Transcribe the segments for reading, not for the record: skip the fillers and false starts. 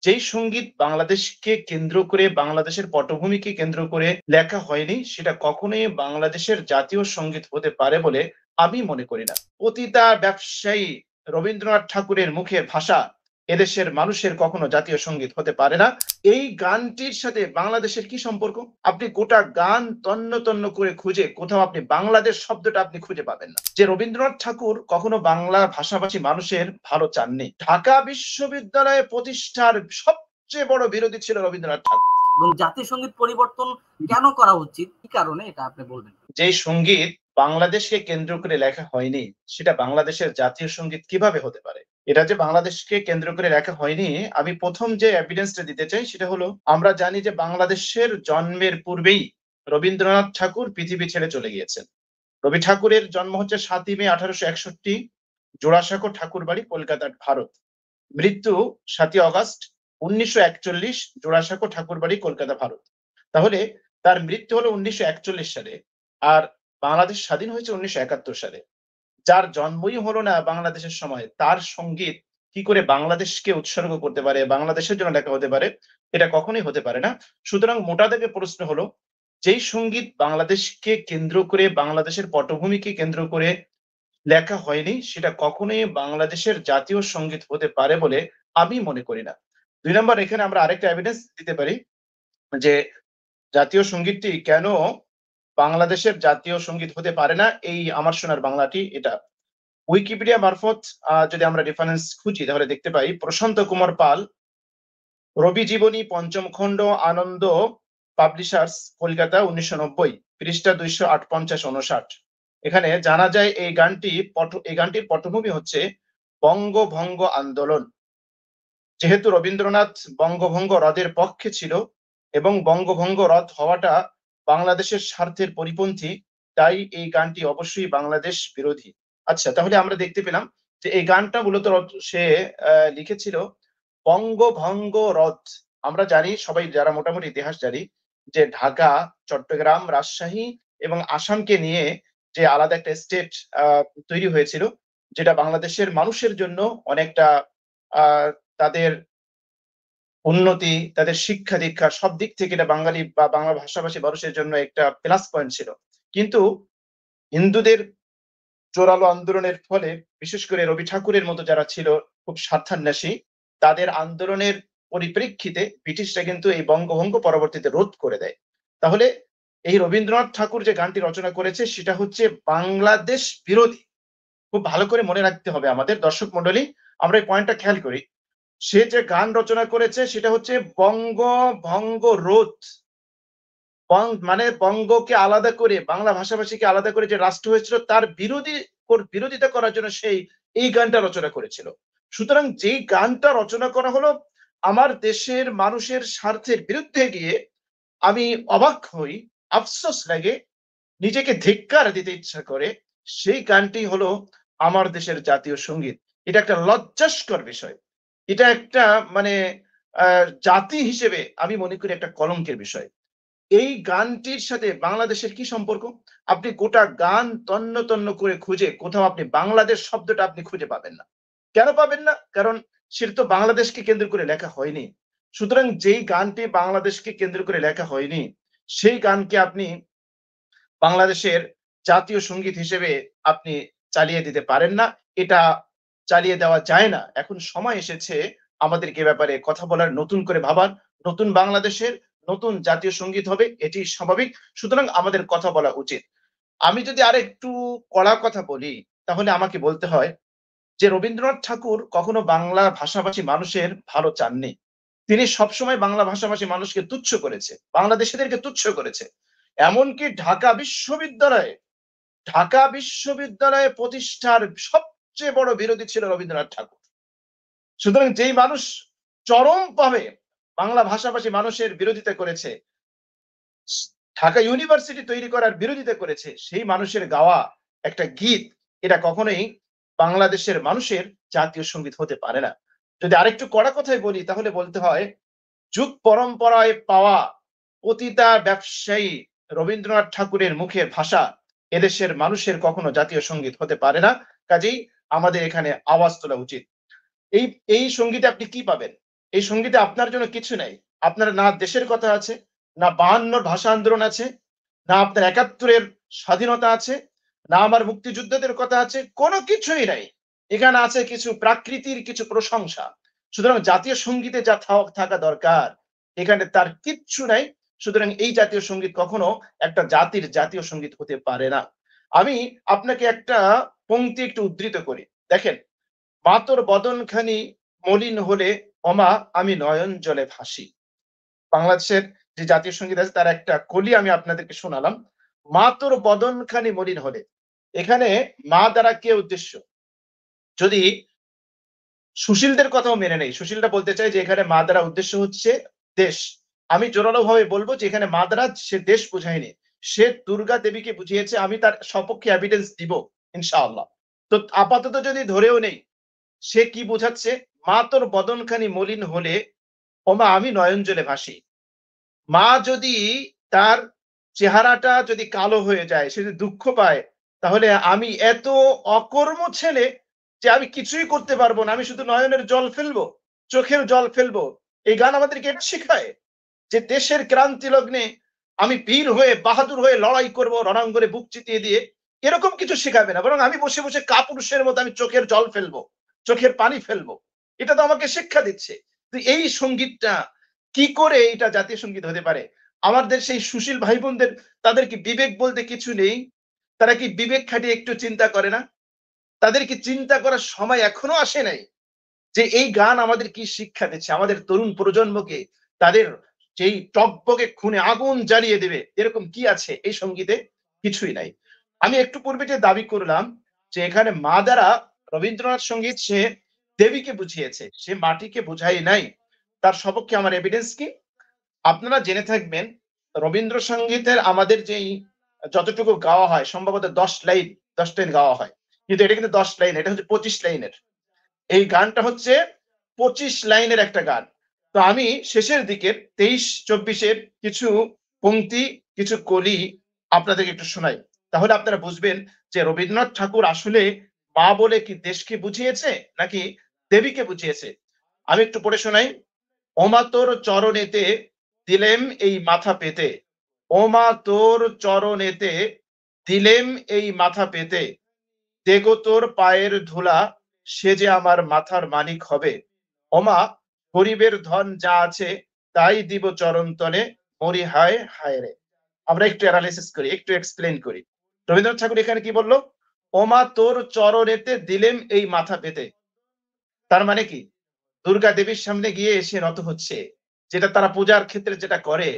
যেই সঙ্গীত বাংলাদেশকে কেন্দ্র করে, বাংলাদেশের পটভূমিকে কেন্দ্র করে লেখা হয়নি, সেটা কখনোই বাংলাদেশের জাতীয় সঙ্গীত হতে পারে বলে আমি মনে করি না। পতিতা ব্যবসায়ী রবীন্দ্রনাথ ঠাকুরের মুখের ভাষা এদেশের মানুষের কখনো জাতীয় সঙ্গীত হতে পারে না। এই গানটির সাথে বাংলাদেশের কি সম্পর্ক? আপনি গোটা গান তন্ন তন্ন করে খুঁজে কোথাও আপনি বাংলাদেশ শব্দটা আপনি খুঁজে পাবেন না। যে রবীন্দ্রনাথ ঠাকুর কখনো বাংলা ভাষাভাষী মানুষের ভালো চাননি। ঢাকা বিশ্ববিদ্যালয় প্রতিষ্ঠার সবচেয়ে বড় বিরোধী ছিল রবীন্দ্রনাথ ঠাকুর। এবং জাতীয় সঙ্গীত পরিবর্তন কেন করা উচিত, কি কারণে, এটা আপনি বলবেন? যে সঙ্গীত বাংলাদেশকে কেন্দ্র করে লেখা হয়নি, সেটা বাংলাদেশের জাতীয় সঙ্গীত কিভাবে হতে পারে? এটা যে বাংলাদেশকে কেন্দ্র করে লেখা হয়নি, আমি প্রথম যে এভিডেন্সটা দিতে চাই সেটা হলো, আমরা জানি যে বাংলাদেশের জন্মের পূর্বেই রবীন্দ্রনাথ ঠাকুর পৃথিবী ছেড়ে চলে গিয়েছেন। রবি ঠাকুরের জন্ম হচ্ছে ৭ই মে ১৮৬১, জোড়াসাঁকো ঠাকুরবাড়ি, কলকাতা, ভারত। মৃত্যু ৭ই অগাস্ট ১৯৪১, জোড়াসাঁকো ঠাকুরবাড়ি, কলকাতা, ভারত। তাহলে তার মৃত্যু হলো ১৯৪১ সালে, আর বাংলাদেশ স্বাধীন হয়েছে ১৯৭১ সালে। যার জন্মই হলো না বাংলাদেশের সময়, তার সঙ্গীত কি করে বাংলাদেশকে উৎসর্গ করতে পারে, বাংলাদেশের জন্য লেখা হতে পারে? এটা কখনোই হতে পারে না। সুতরাং মোটা দাগে প্রশ্ন হলো, যেই সঙ্গীত বাংলাদেশকে কেন্দ্র করে, বাংলাদেশের পটভূমিকে কেন্দ্র করে লেখা হয়নি, সেটা কখনোই বাংলাদেশের জাতীয় সঙ্গীত হতে পারে বলে আমি মনে করি না। ২ নাম্বার, এখানে আমরা আরেকটা এভিডেন্স দিতে পারি যে জাতীয় সঙ্গীতটি কেন বাংলাদেশের জাতীয় সঙ্গীত হতে পারে না। এই আমার সোনার বাংলাটি, এটা উইকিপিডিয়া মারফত যদি আমরা রেফারেন্স খুঁজি তাহলে দেখতে পাই, প্রশান্ত কুমার পাল, রবি জীবনী, পঞ্চম খণ্ড, আনন্দ পাবলিশার্স, কলকাতা, ১৯৯০, পৃষ্ঠা ২৫৮-৫৯। এখানে জানা যায় এই গানটির পটভূমি হচ্ছে বঙ্গভঙ্গ আন্দোলন। যেহেতু রবীন্দ্রনাথ বঙ্গভঙ্গ রদের পক্ষে ছিল এবং বঙ্গভঙ্গ রদ হওয়াটা বাংলাদেশের স্বার্থের পরিপন্থী, তাই এই গানটি অবশ্যই বাংলাদেশ বিরোধী। আচ্ছা, তাহলে আমরা দেখতে পেলাম যে এই গানটা মূলত সে লিখেছিল বঙ্গভঙ্গ রদ। আমরা জানি, সবাই যারা মোটামুটি ইতিহাস জানি, যে ঢাকা, চট্টগ্রাম, রাজশাহী এবং আসামকে নিয়ে যে আলাদা একটা স্টেট তৈরি হয়েছিল, যেটা বাংলাদেশের মানুষের জন্য অনেকটা তাদের উন্নতি, তাদের শিক্ষা-দীক্ষা সব দিক থেকে এটা বাঙালি বা বাংলা ভাষাভাষী মানুষের জন্য একটা প্লাস পয়েন্ট ছিল। কিন্তু হিন্দুদের জোরালো আন্দোলনের ফলে, বিশেষ করে রবি ঠাকুরের মতো যারা ছিল খুব স্বার্থান্বেষী, তাদের আন্দোলনের পরিপ্রেক্ষিতে ব্রিটিশরা কিন্তু এই বঙ্গভঙ্গ পরবর্তীতে রোধ করে দেয়। তাহলে এই রবীন্দ্রনাথ ঠাকুর যে গানটি রচনা করেছে সেটা হচ্ছে বাংলাদেশ বিরোধী। খুব ভালো করে মনে রাখতে হবে আমাদের দর্শক মন্ডলী, আমরা এই পয়েন্টটা খেয়াল করি। সে যে গান রচনা করেছে সেটা হচ্ছে বঙ্গভঙ্গ রোধ। মানে বঙ্গকে আলাদা করে, বাংলা ভাষাভাষীকে আলাদা করে যে রাষ্ট্র হয়েছিল তার বিরোধিতা করার জন্য সেই এই গানটা রচনা করেছিল। সুতরাং যেই গানটা রচনা করা হলো আমার দেশের মানুষের স্বার্থের বিরুদ্ধে গিয়ে, আমি অবাক হই, আফসোস লাগে, নিজেকে ধিক্কার দিতে ইচ্ছা করে, সেই গানটি হলো আমার দেশের জাতীয় সঙ্গীত। এটা একটা লজ্জাস্কর বিষয়। এটা একটা মানে জাতি হিসেবে আমি মনে করি একটা কলঙ্কের বিষয়। এই গানটির সাথে বাংলাদেশের কি সম্পর্ক? আপনি গোটা গান তন্ন তন্ন করে খুঁজে কোথাও আপনি বাংলাদেশ শব্দটা আপনি খুঁজে পাবেন না। কেন পাবেন না? কারণ সেটা তো বাংলাদেশকে কেন্দ্র করে লেখা হয়নি। সুতরাং যেই গানটি বাংলাদেশকে কেন্দ্র করে লেখা হয়নি, সেই গানকে আপনি বাংলাদেশের জাতীয় সঙ্গীত হিসেবে আপনি চালিয়ে দিতে পারেন না। এটা চালিয়ে দেওয়া যায় না। এখন সময় এসেছে আমাদেরকে এ ব্যাপারে কথা বলার, নতুন করে ভাবার। নতুন বাংলাদেশের নতুন জাতীয় সঙ্গীত হবে, এটি স্বাভাবিক। সুতরাং আমাদের কথা বলা উচিত। আমি যদি আরেকটু কড়া কথা বলি, তাহলে আমাকে বলতে হয় যে রবীন্দ্রনাথ ঠাকুর কখনো বাংলা ভাষাভাষী মানুষের ভালো চাননি। তিনি সবসময় বাংলা ভাষাভাষী মানুষকে তুচ্ছ করেছে, বাংলাদেশীদেরকে তুচ্ছ করেছে। এমনকি ঢাকা বিশ্ববিদ্যালয়ে প্রতিষ্ঠার সবচেয়ে বড় বিরোধী ছিল রবীন্দ্রনাথ ঠাকুর। সুতরাং যেই মানুষ চরমভাবে বাংলা ভাষাভাষী মানুষের বিরোধিতা করেছে, ঢাকা ইউনিভার্সিটি তৈরি করার বিরোধিতা করেছে, সেই মানুষের গাওয়া একটা গীত, এটা কখনোই বাংলাদেশের মানুষের জাতীয় সঙ্গীত হতে পারে না। যদি আরেকটু কড়া কথায় বলি তাহলে বলতে হয়, যুগ পরম্পরায় পাওয়া পতিতা ব্যবসায়ী রবীন্দ্রনাথ ঠাকুরের মুখের ভাষা এদেশের মানুষের কখনো জাতীয় সঙ্গীত হতে পারে না। কাজেই আমাদের এখানে আওয়াজ তোলা উচিত। এই এই সঙ্গীতে আপনি কি পাবেন? এই সঙ্গীতে আপনার জন্য কিছু নাই। আপনার না দেশের কথা আছে, না 52 ভাষা আন্দোলন আছে, না আপনার ৭১-এর স্বাধীনতা আছে, না আমার মুক্তিযুদ্ধদের কথা আছে, কোনো কিছুই নাই। এখানে আছে কিছু প্রাকৃতির কিছু প্রশংসা। সুতরাং জাতীয় সঙ্গীতে যা থাকা দরকার, এখানে তার কিচ্ছু নাই। সুতরাং এই জাতীয় সঙ্গীত কখনো একটা জাতির জাতীয় সঙ্গীত হতে পারে না। আমি আপনাকে একটা পংক্তি একটু উদ্ধৃত করি। দেখেন, "মা তোর বদনখানি মলিন হলে ওমা আমি নয়ন জলে ভাসি।" বাংলাদেশের যে জাতীয় সঙ্গীত আছে তার একটা কলি আমি আপনাদেরকে শোনালাম। "মা তোর বদনখানি মলিন হলে।" এখানে মা দ্বারা কে উদ্দেশ্য? যদি সুশীলদের কথাও মেনে নেই, সুশীলরা বলতে চায় যে এখানে মা দ্বারা উদ্দেশ্য হচ্ছে দেশ। আমি জোরালোভাবে বলব যে এখানে মা দ্বারা সে দেশ বুঝায়নি। সে দুর্গা দেবীকে বুঝিয়েছে। আমি তার সপক্ষে এভিডেন্স দিব ইনশাআল্লাহ। তো আপাতত যদি ধরেও নেই, সে কি বোঝাচ্ছে? "মা তোর বদনখানি মলিন হলে ওমা আমি নয়ন জলে ভাসি।" মা যদি তার চেহারাটা যদি কালো হয়ে যায়, সে যদি দুঃখ পায়, তাহলে আমি এত অকর্ম ছেলে যে আমি কিছুই করতে পারবো না। আমি শুধু নয়নের জল ফেলবো, চোখের জল ফেলবো। এই গান আমাদেরকে এটা শেখায় যে দেশের ক্রান্তি লগ্নে আমি বীর হয়ে বাহাদুর হয়ে লড়াই করব রণাঙ্গনে বুক চিতিয়ে দিয়ে। এরকম কিছু শেখাবে না। বরং আমি বসে, বসে কাপুরুষের মতো আমি চোখের জল ফেলবো, চোখের পানি ফেলবো। এটা তো আমাকে শিক্ষা দিচ্ছে। তো এই সংগীতটা কি করে এটা জাতীয় সংগীত হতে পারে? আমাদের সেই সুশীল ভাই বোনদের তাদের কি বিবেক বলতে কিছু নেই? তারা কি বিবেক খাটিয়ে একটু চিন্তা করে না? তাদের কি চিন্তা করার সময় এখনো আসে নাই? যে এই গান আমাদের কি শিক্ষা দিচ্ছে? আমাদের তরুণ প্রজন্মকে তাদের যেই টগবগে খুনে আগুন জ্বালিয়ে দেবে, এরকম কি আছে এই সঙ্গীতে? কিছুই নাই। আমি একটু পূর্বে যে দাবি করলাম যে এখানে মা দ্বারা রবীন্দ্রনাথ সঙ্গীত সে দেবীকে বুঝিয়েছে। সে মাটিকে বুঝায় নাই। তার সপক্ষে আমার এভিডেন্স কি? আপনারা জেনে থাকবেন রবীন্দ্রসঙ্গীতের আমাদের যেই যতটুকু গাওয়া হয় সম্ভবত ১০ লাইন, ১০ লাইন গাওয়া হয়। কিন্তু এটা কিন্তু ১০ লাইন, এটা হচ্ছে ২৫ লাইনের। এই গানটা হচ্ছে ২৫ লাইনের একটা গান। তো আমি শেষের দিকের ২৩-২৪ এর কিছু পংক্তি, কিছু কলি আপনাদেরকে একটু শোনাই। তাহলে আপনারা বুঝবেন যে রবীন্দ্রনাথ ঠাকুর আসলে মা বলে কি দেশকে বুঝিয়েছে নাকি দেবীকে বুঝিয়েছে। আমি একটু পড়ে শোনাই। "ওমা তোর চরণেতে দিলেম এই মাথা পেতে, ওমা তোর চরণেতে দিলেম এই মাথা পেতে, দেগো তোর পায়ের ধুলা সে যে আমার মাথার মানিক হবে। ওমা গরিবের ধন যা আছে তাই দিব চরণ তলে, মরি হায় হায় রে।" আমরা একটু অ্যানালাইসিস করি, একটু এক্সপ্লেইন করি। রবীন্দ্রনাথ ঠাকুর এখানে কি বলল? "ওমা তোর চরণেতে দিলেম এই মাথা পেতে।" তার মানে কি? দুর্গা দেবীর সামনে গিয়ে সে নত হচ্ছে। যেটা তারা পূজার ক্ষেত্রে যেটা করে।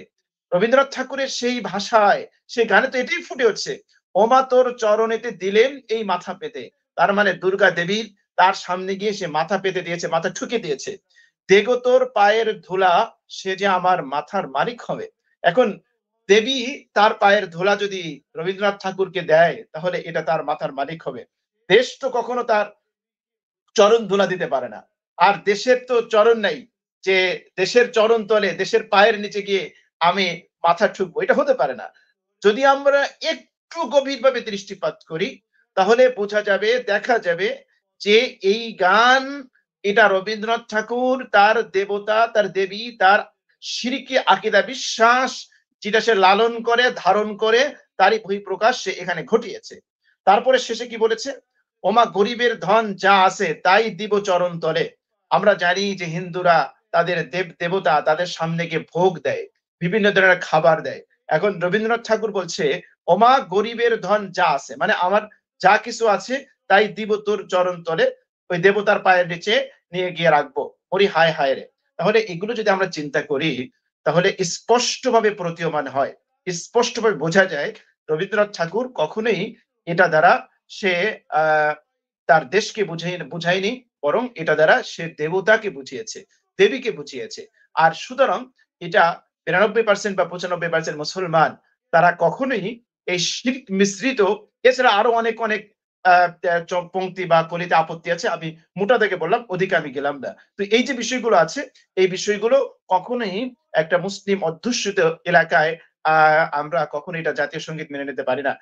রবীন্দ্রনাথ ঠাকুরের সেই ভাষায়, সেই গানে তো এটাই ফুটে উঠছে। "ওমা তোর চরণেতে দিলেম এই মাথা পেতে।" তার মানে দুর্গা দেবীর তার সামনে গিয়ে সে মাথা পেতে দিয়েছে, মাথা ঠুকে দিয়েছে। "দেগো তোর পায়ের ধুলা সে যে আমার মাথার মালিক হবে।" এখন দেবী তার পায়ের ধুলা যদি রবীন্দ্রনাথ ঠাকুরকে দেয়, তাহলে এটা তার মাথার মালিক হবে। দেশ তো কখনো তার চরণ ধুলা দিতে পারে না। আর দেশের তো চরণ নাই যে দেশের চরণ তলে দেশের পায়ের নিচে গিয়ে আমি মাথা ঠুকবো। এটা হতে পারে না। যদি আমরা একটু গভীরভাবে দৃষ্টিপাত করি, তাহলে বোঝা যাবে, দেখা যাবে যে এই গান এটা রবীন্দ্রনাথ ঠাকুর তার দেবতা, তার দেবী, তার শিরকি আকিদা বিশ্বাস যেটা সে লালন করে, ধারণ করে তারই বহিঃপ্রকাশ সে এখানে ঘটিয়েছে। তারপরে শেষে কি বলেছে? "ওমা গরিবের ধন যা আছে তাই দিব চরণ তলে।" আমরা জানি যে হিন্দুরা তাদের দেবতা তাদের সামনে গিয়ে ভোগ দেয়। বিভিন্ন ধরনের খাবার দেয়। এখন রবীন্দ্রনাথ ঠাকুর বলছে, "ওমা গরিবের ধন যা আছে।" মানে আমার যা কিছু আছে তাই দিব তোর চরণ তলে। ওই দেবতার পায়ের নিচে নিয়ে গিয়ে রাখবো। ওরে হায় হায় রে! তাহলে এগুলো যদি আমরা চিন্তা করি, তাহলে স্পষ্টভাবে প্রতীয়মান হয়। স্পষ্টভাবে বোঝা যায় রবীন্দ্রনাথ ঠাকুর কখনোই এটা দ্বারা সে আ তার দেশকে বুঝায়নি, বরং এটা দ্বারা সে দেবতাকে বুঝিয়েছে, দেবীকে বুঝিয়েছে। আর সুতরাং এটা ৯২% বা ৯৫% মুসলমান তারা কখনোই এই শিরক মিশ্রিত এছাড়া আরো অনেক, অনেক আ ত্যা চ পংক্তি বা কলিতে আপত্তি আছে। আমি মোটা দাগে বললাম, ওদিকে আমি গেলাম না। তো এই যে বিষয়গুলো আছে, এই বিষয়গুলো কখনোই একটা মুসলিম অধ্যুষিত এলাকায় আ আমরা কখনোই এটা জাতীয় সংগীত মেনে নিতে পারি না।